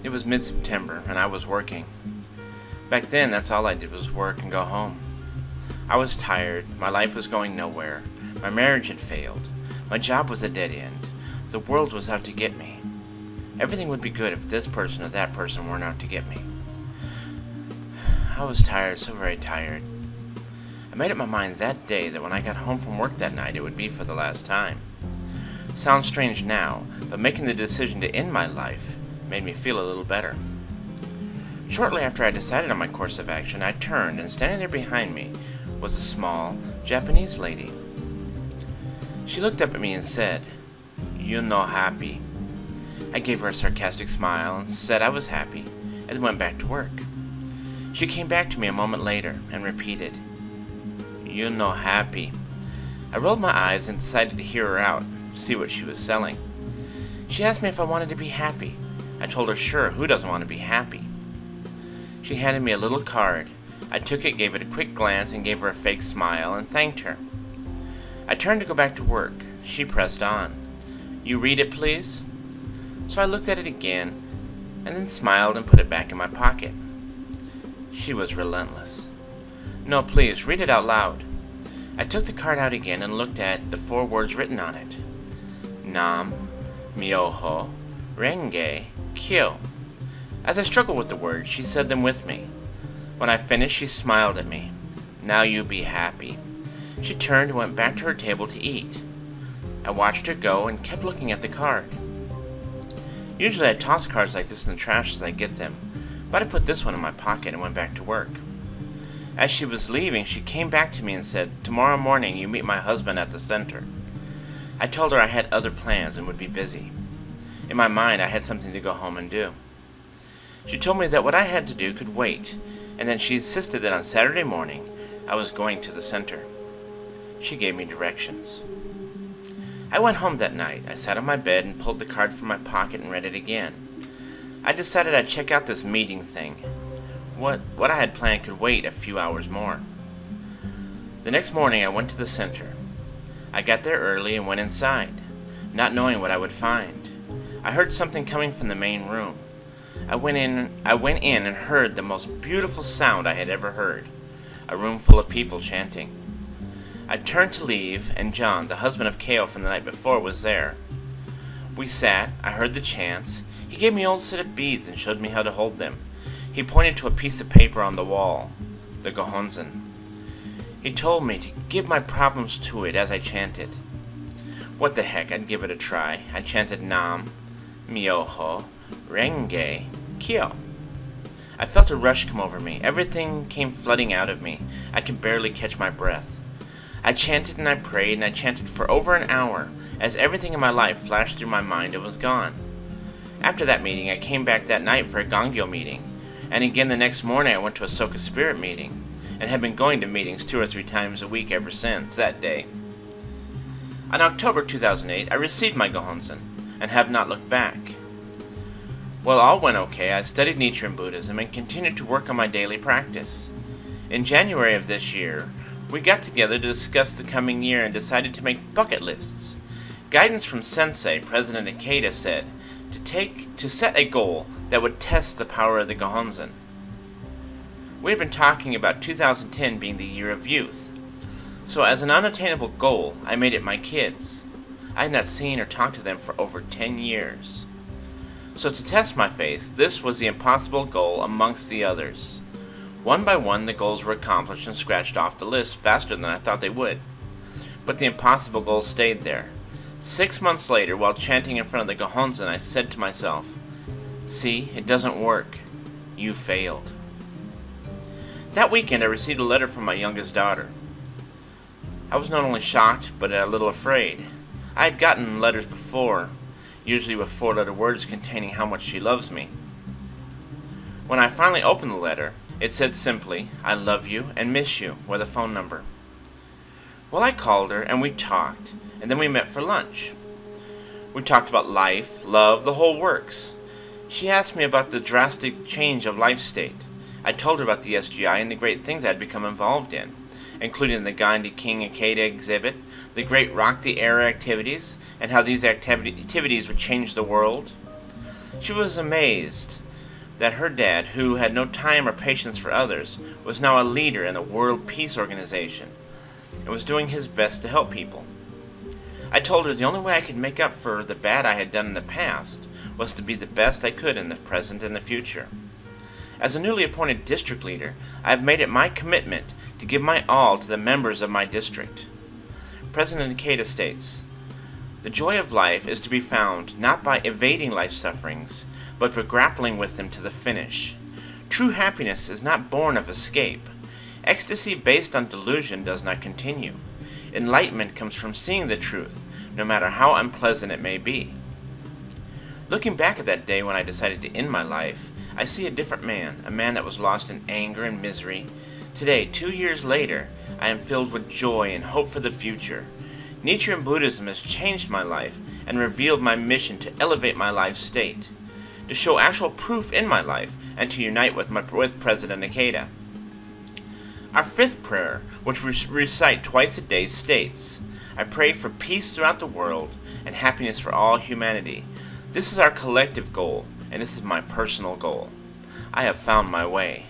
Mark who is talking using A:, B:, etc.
A: It was mid-September, and I was working. Back then, that's all I did was work and go home. I was tired, my life was going nowhere, my marriage had failed, my job was a dead end, the world was out to get me. Everything would be good if this person or that person weren't out to get me. I was tired, so very tired. I made up my mind that day that when I got home from work that night, it would be for the last time. Sounds strange now, but making the decision to end my life made me feel a little better. Shortly after I decided on my course of action, I turned, and standing there behind me was a small Japanese lady. She looked up at me and said, "You no happy." I gave her a sarcastic smile and said I was happy, and then went back to work. She came back to me a moment later and repeated, "You no happy." I rolled my eyes and decided to hear her out, see what she was selling. She asked me if I wanted to be happy. I told her sure, who doesn't want to be happy? She handed me a little card. I took it, gave it a quick glance, and gave her a fake smile and thanked her. I turned to go back to work. She pressed on. "You read it, please?" So I looked at it again, and then smiled and put it back in my pocket. She was relentless. "No, please, read it out loud." I took the card out again and looked at the 4 words written on it. Nam, Myoho, Renge, Kyo. As I struggled with the words, she said them with me. When I finished, she smiled at me. "Now you be happy." She turned and went back to her table to eat. I watched her go and kept looking at the card. Usually I toss cards like this in the trash as I get them, but I put this one in my pocket and went back to work. As she was leaving, she came back to me and said, "Tomorrow morning you meet my husband at the center." I told her I had other plans and would be busy. In my mind, I had something to go home and do. She told me that what I had to do could wait, and then she insisted that on Saturday morning I was going to the center. She gave me directions. I went home that night. I sat on my bed and pulled the card from my pocket and read it again. I decided I'd check out this meeting thing. What I had planned could wait a few hours more. The next morning I went to the center. I got there early and went inside, not knowing what I would find. I heard something coming from the main room. I went in and heard the most beautiful sound I had ever heard. A room full of people chanting. I turned to leave, and John, the husband of Kao from the night before, was there. We sat, I heard the chants. He gave me an old set of beads and showed me how to hold them. He pointed to a piece of paper on the wall, the Gohonzon. He told me to give my problems to it as I chanted. What the heck, I'd give it a try. I chanted Nam, Myoho, Renge, Kyo. I felt a rush come over me. Everything came flooding out of me. I could barely catch my breath. I chanted and I prayed and I chanted for over an hour as everything in my life flashed through my mind and was gone. After that meeting, I came back that night for a Gongyo meeting, and again the next morning I went to a Soka Spirit meeting, and have been going to meetings 2 or 3 times a week ever since that day. On October 2008, I received my Gohonzon, and have not looked back. Well, all went okay. I studied Nichiren Buddhism and continued to work on my daily practice. In January of this year, we got together to discuss the coming year and decided to make bucket lists. Guidance from Sensei, President Ikeda, said to set a goal that would test the power of the Gohonzon. We had been talking about 2010 being the year of youth. So as an unattainable goal, I made it my kids. I had not seen or talked to them for over 10 years. So to test my faith, this was the impossible goal amongst the others. One by one, the goals were accomplished and scratched off the list faster than I thought they would. But the impossible goal stayed there. 6 months later, while chanting in front of the Gohonzon, I said to myself, "See, it doesn't work. You failed." That weekend, I received a letter from my youngest daughter. I was not only shocked, but a little afraid. I had gotten letters before, usually with 4-letter words containing how much she loves me. When I finally opened the letter, it said simply, "I love you and miss you," with a phone number. Well, I called her, and we talked, and then we met for lunch. We talked about life, love, the whole works. She asked me about the drastic change of life state. I told her about the SGI and the great things I had become involved in, including the Gandhi King Ikeda exhibit, the great Rock the Era activities, and how these activities would change the world. She was amazed. that her dad, who had no time or patience for others, was now a leader in a world peace organization and was doing his best to help people. I told her the only way I could make up for the bad I had done in the past was to be the best I could in the present and the future. As a newly appointed district leader, I have made it my commitment to give my all to the members of my district. President Ikeda states, "The joy of life is to be found not by evading life's sufferings, but by grappling with them to the finish. True happiness is not born of escape. Ecstasy based on delusion does not continue. Enlightenment comes from seeing the truth, no matter how unpleasant it may be." Looking back at that day when I decided to end my life, I see a different man, a man that was lost in anger and misery. Today, 2 years later, I am filled with joy and hope for the future. Nichiren Buddhism has changed my life and revealed my mission to elevate my life state, to show actual proof in my life, and to unite with President Ikeda. Our fifth prayer, which we recite twice a day, states, "I pray for peace throughout the world and happiness for all humanity. This is our collective goal, and this is my personal goal. I have found my way."